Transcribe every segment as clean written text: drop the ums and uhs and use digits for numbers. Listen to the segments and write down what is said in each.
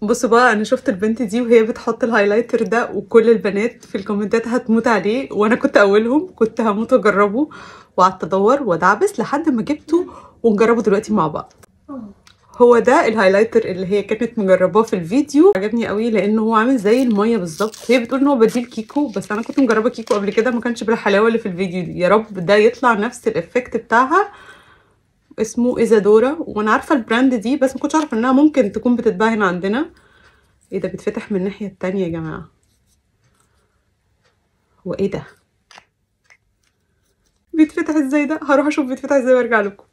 بصوا بقى، انا شفت البنت دي وهي بتحط الهايلايتر ده وكل البنات في الكومنتات هتموت عليه، وانا كنت اولهم، كنت هموت واجربه، وقعدت ادور وادعبس لحد ما جبته ونجربه دلوقتي مع بعض. هو ده الهايلايتر اللي هي كانت مجرباه في الفيديو، عجبني قوي لانه هو عامل زي الميه بالظبط. هي بتقول ان هو بديل كيكو، بس انا كنت مجربه كيكو قبل كده ما كانش بالحلاوه اللي في الفيديو دي. يا رب ده يطلع نفس الافكت بتاعها. اسمه ايزادورا، وانا عارفه البراند دي بس ما كنتش اعرف انها ممكن تكون بتتباع هنا عندنا. ايه ده بيتفتح من الناحيه التانية يا جماعه؟ هو ايه ده؟ بيتفتح ازاي ده؟ هروح اشوف بيتفتح ازاي وارجع لكم.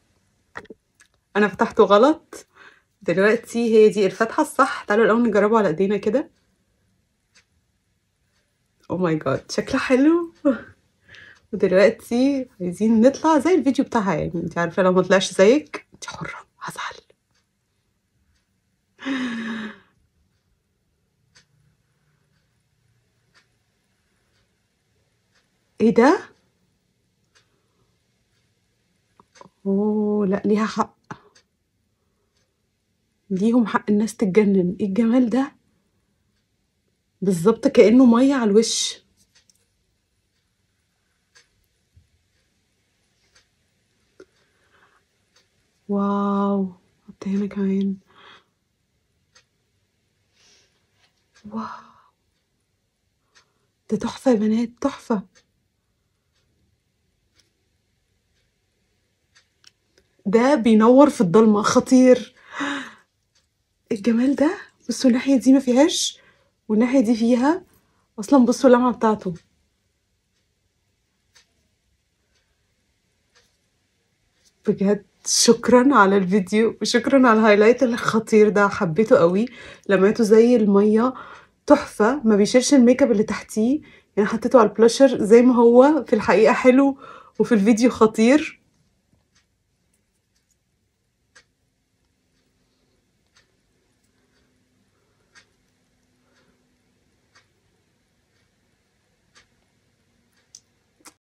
انا فتحته غلط. دلوقتي هي دي الفتحه الصح. تعالوا الاول نجربه على ايدينا كده. او ماي جاد، شكلها حلو. ودلوقتي عايزين نطلع زي الفيديو بتاعها، يعني انت عارفه لو ما طلعش زيك انت حره، هزعل. ايه ده؟ اوه لا، ليها حق. ليهم حق الناس تتجنن. ايه الجمال ده؟ بالظبط كأنه ميه على الوش. واو. حط هنا كمان. واو، ده تحفه يا بنات، تحفه. ده بينور في الضلمه، خطير. الجمال ده. بصوا الناحيه دي ما فيهاش والناحيه دي فيها. اصلا بصوا اللمعه بتاعته. بجد شكرا على الفيديو وشكرا على الهايلايت الخطير ده، حبيته قوي. لمعته زي الميه، تحفه. ما بيشيلش الميك اب اللي تحتيه، يعني حطيته على البلاشر زي ما هو في الحقيقه حلو وفي الفيديو خطير.